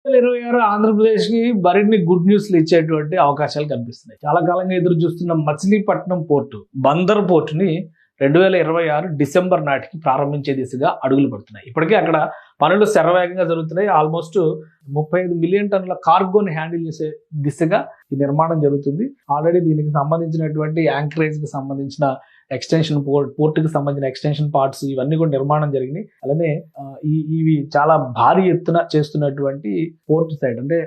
2026 ఆంధ్రప్రదేశ్‌కి మరిన్ని గుడ్ న్యూస్‌లు ఇచ్చేటువంటి అవకాశాలు కనిపిస్తున్నాయి. చాలా కాలంగా ఎదురు చూస్తున్న మచిలీపట్నం పోర్టు, బందర్ పోర్టుని 2026 డిసెంబర్ నాటికి ప్రారంభించే దిశగా అడుగులు పడుతున్నాయి. ఇప్పటికే అక్కడ పనులు శరవేగంగా జరుగుతున్నాయి. ఆల్మోస్ట్ 35 మిలియన్ టన్నుల కార్గోని హ్యాండిల్ చేసే దిశగా ఈ నిర్మాణం జరుగుతుంది. ఆల్రెడీ దీనికి సంబంధించినటువంటి యాంకరేజ్‌కి సంబంధించిన ఎక్స్టెన్షన్ పోర్టుకి సంబంధించిన ఎక్స్టెన్షన్ పార్ట్స్ ఇవన్నీ కూడా నిర్మాణం జరిగినాయి. అలానే ఇవి చాలా భారీ ఎత్తున చేస్తున్నటువంటి పోర్ట్ సైడ్ అంటే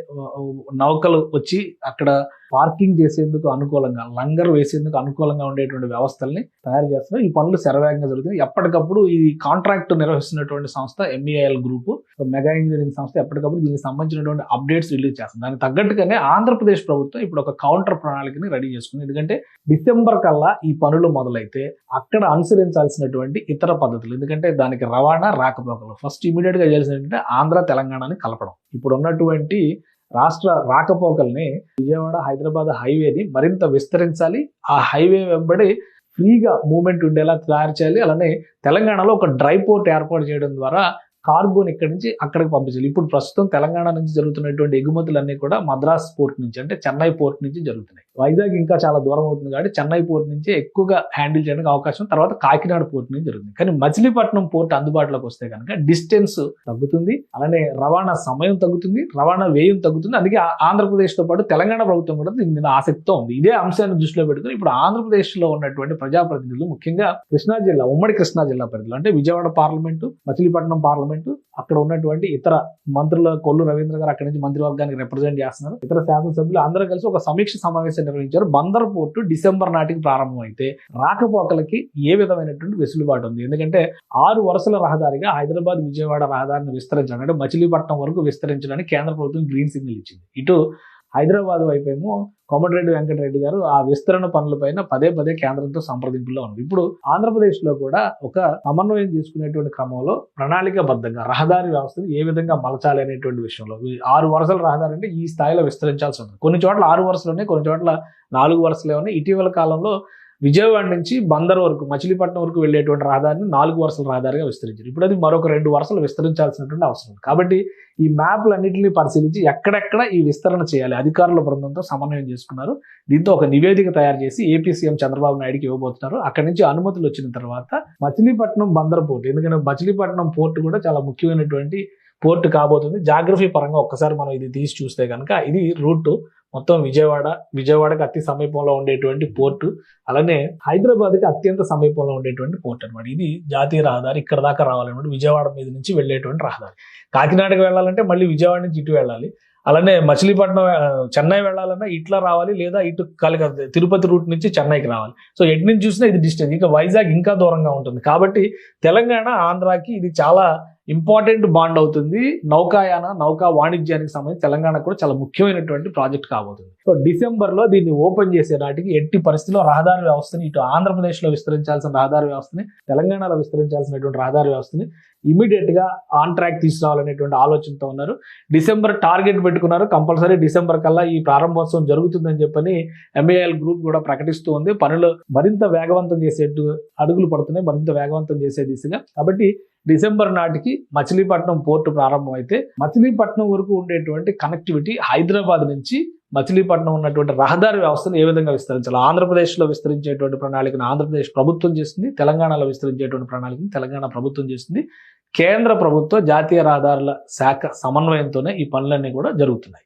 నౌకలు వచ్చి అక్కడ పార్కింగ్ చేసేందుకు అనుకూలంగా, లంగర్ వేసేందుకు అనుకూలంగా ఉండేటువంటి వ్యవస్థల్ని తయారు చేస్తున్నారు. ఈ పనులు శరవేగంగా జరుగుతున్నాయి. ఎప్పటికప్పుడు ఈ కాంట్రాక్ట్ నిర్వహిస్తున్నటువంటి సంస్థ MEIL గ్రూప్, మెగా ఇంజనీరింగ్ సంస్థ ఎప్పటికప్పుడు దీనికి సంబంధించినటువంటి అప్డేట్స్ రిలీజ్ చేస్తుంది. దానికి తగ్గట్టుగానే ఆంధ్రప్రదేశ్ ప్రభుత్వం ఇప్పుడు ఒక కౌంటర్ ప్రణాళికని రెడీ చేసుకుంది. ఎందుకంటే డిసెంబర్ కల్లా ఈ పనులు మొదలైతే అక్కడ అనుసరించాల్సినటువంటి ఇతర పద్ధతులు, ఎందుకంటే దానికి రవాణా రాకపోకలు ఫస్ట్ ఇమీడియట్ గా చేయాల్సింది ఏంటంటే ఆంధ్ర తెలంగాణని కలపడం. ఇప్పుడు ఉన్నటువంటి రాష్ట్ర రాకపోకల్ని విజయవాడ హైదరాబాద్ హైవేని మరింత విస్తరించాలి. ఆ హైవే వెంబడి ఫ్రీగా మూవ్మెంట్ ఉండేలా తయారు చేయాలి. అలానే తెలంగాణలో ఒక డ్రై పోర్ట్ ఏర్పాటు చేయడం ద్వారా కార్గోని ఇక్కడి నుంచి అక్కడికి పంపించాలి. ఇప్పుడు ప్రస్తుతం తెలంగాణ నుంచి జరుగుతున్నటువంటి ఎగుమతులన్నీ కూడా మద్రాస్ పోర్ట్ నుంచి, అంటే చెన్నై పోర్ట్ నుంచి జరుగుతున్నాయి. వైజాగ్ ఇంకా చాలా దూరం అవుతుంది కాబట్టి చెన్నై పోర్ట్ నుంచి ఎక్కువగా హ్యాండిల్ చేయడానికి అవకాశం, తర్వాత కాకినాడ పోర్ట్ నుంచి జరుగుతుంది. కానీ మచిలీపట్నం పోర్ట్ అందుబాటులోకి వస్తే కనుక డిస్టెన్స్ తగ్గుతుంది, అలానే రవాణా సమయం తగ్గుతుంది, రవాణా వ్యయం తగ్గుతుంది. అందుకే ఆంధ్రప్రదేశ్ తో పాటు తెలంగాణ ప్రభుత్వం కూడా దీని మీద ఆసక్తితో ఉంది. ఇదే అంశాన్ని దృష్టిలో పెట్టుకుని ఇప్పుడు ఆంధ్రప్రదేశ్ లో ఉన్నటువంటి ప్రజాప్రతినిధులు, ముఖ్యంగా కృష్ణా జిల్లా, ఉమ్మడి కృష్ణా జిల్లా పరిధిలో అంటే విజయవాడ పార్లమెంటు, మచిలీపట్నం పార్లమెంటు, అక్కడ ఉన్నటువంటి ఇతర మంత్రుల కొల్లు రవీంద్ర గారు అక్కడి నుంచి మంత్రివర్గానికి రిప్రజెంట్ చేస్తున్నారు. ఇతర శాసనసభ్యులు అందరూ కలిసి ఒక సమీక్ష సమావేశం నిర్వహించారు. బందర్ పోర్టు డిసెంబర్ నాటికి ప్రారంభమైతే రాకపోకలకి ఏ విధమైనటువంటి వెసులుబాటు ఉంది? ఎందుకంటే 6 వరుసల రహదారిగా హైదరాబాద్ విజయవాడ రహదారిని విస్తరించడానికి, అంటే మచిలీపట్నం వరకు విస్తరించడానికి కేంద్ర ప్రభుత్వం గ్రీన్ సిగ్నల్ ఇచ్చింది. ఇటు హైదరాబాద్ వైపేమో కోమటిరెడ్డి వెంకటరెడ్డి గారు ఆ విస్తరణ పనులపైన పదే పదే కేంద్రంతో సంప్రదింపుల్లో ఉంది. ఇప్పుడు ఆంధ్రప్రదేశ్ లో కూడా ఒక సమన్వయం చేసుకునేటువంటి క్రమంలో ప్రణాళికాబద్ధంగా రహదారి వ్యవస్థను ఏ విధంగా మలచాలి అనేటువంటి విషయంలో 6 వరుసల రహదారి అంటే ఈ స్థాయిలో విస్తరించాల్సి ఉంది. కొన్ని చోట్ల 6 వరుసలు ఉన్నాయి, కొన్ని చోట్ల 4 వరుసలే ఉన్నాయి. ఇటీవల కాలంలో విజయవాడ నుంచి బందర్ వరకు, మచిలీపట్నం వరకు వెళ్ళేటువంటి రహదారిని 4 వరుసల రహదారిగా విస్తరించారు. ఇప్పుడు అది మరొక 2 వరుసలు విస్తరించాల్సినటువంటి అవసరం ఉంది. కాబట్టి ఈ మ్యాప్లన్నింటినీ పరిశీలించి ఎక్కడెక్కడ ఈ విస్తరణ చేయాలి అధికారుల బృందంతో సమన్వయం చేసుకున్నారు. దీంతో ఒక నివేదిక తయారు చేసి ఏపీ సీఎం చంద్రబాబు నాయుడుకి ఇవ్వబోతున్నారు. అక్కడి నుంచి అనుమతులు వచ్చిన తర్వాత మచిలీపట్నం బందర్ పోర్టు, ఎందుకంటే మచిలీపట్నం పోర్టు కూడా చాలా ముఖ్యమైనటువంటి పోర్టు కాబోతుంది. జాగ్రఫీ పరంగా ఒక్కసారి మనం ఇది తీసి చూస్తే కనుక ఇది రూట్ మొత్తం విజయవాడకి అతి సమీపంలో ఉండేటువంటి పోర్టు, అలానే హైదరాబాద్కి అత్యంత సమీపంలో ఉండేటువంటి పోర్ట్ అనమాట. ఇది జాతీయ రహదారి. ఇక్కడ దాకా రావాలన్నమాట, విజయవాడ మీద నుంచి వెళ్ళేటువంటి రహదారి. కాకినాడకి వెళ్ళాలంటే మళ్ళీ విజయవాడ నుంచి ఇటు వెళ్ళాలి. అలానే మచిలీపట్నం చెన్నై వెళ్ళాలన్నా ఇట్లా రావాలి, లేదా ఇటు తిరుపతి రూట్ నుంచి చెన్నైకి రావాలి. సో ఎటు నుంచి చూసినా ఇది డిస్టెన్స్. ఇంకా వైజాగ్ ఇంకా దూరంగా ఉంటుంది. కాబట్టి తెలంగాణ ఆంధ్రాకి ఇది చాలా ఇంపార్టెంట్ బాండ్ అవుతుంది. నౌకా వాణిజ్యానికి సంబంధించి తెలంగాణకు కూడా చాలా ముఖ్యమైనటువంటి ప్రాజెక్ట్ కాబోతుంది. సో డిసెంబర్ లో దీన్ని ఓపెన్ చేసే నాటికి ఎట్టి పరిస్థితిలో రహదారి వ్యవస్థని, ఇటు ఆంధ్రప్రదేశ్ లో విస్తరించాల్సిన రహదారి వ్యవస్థని, తెలంగాణలో విస్తరించాల్సినటువంటి రహదారి వ్యవస్థని ఇమీడియట్ గా ఆన్ ట్రాక్ తీసుకురావాలనేటువంటి ఆలోచనతో ఉన్నారు. డిసెంబర్ టార్గెట్ పెట్టుకున్నారు. కంపల్సరీ డిసెంబర్ కల్లా ఈ ప్రారంభోత్సవం జరుగుతుందని చెప్పని MEIL గ్రూప్ కూడా ప్రకటిస్తూ ఉంది. పనులు మరింత వేగవంతం చేసేట్టు అడుగులు పడుతున్నాయి, మరింత వేగవంతం చేసే దిశగా. కాబట్టి డిసెంబర్ నాటికి మచిలీపట్నం పోర్టు ప్రారంభం అయితే మచిలీపట్నం వరకు ఉండేటువంటి కనెక్టివిటీ, హైదరాబాద్ నుంచి మచిలీపట్నం ఉన్నటువంటి రహదారి వ్యవస్థను ఏ విధంగా విస్తరించాలి, ఆంధ్రప్రదేశ్లో విస్తరించేటువంటి ప్రణాళికను ఆంధ్రప్రదేశ్ ప్రభుత్వం చేస్తుంది, తెలంగాణలో విస్తరించేటువంటి ప్రణాళికను తెలంగాణ ప్రభుత్వం చేస్తుంది. కేంద్ర ప్రభుత్వ జాతీయ రహదారుల శాఖ సమన్వయంతోనే ఈ పనులన్నీ కూడా జరుగుతున్నాయి.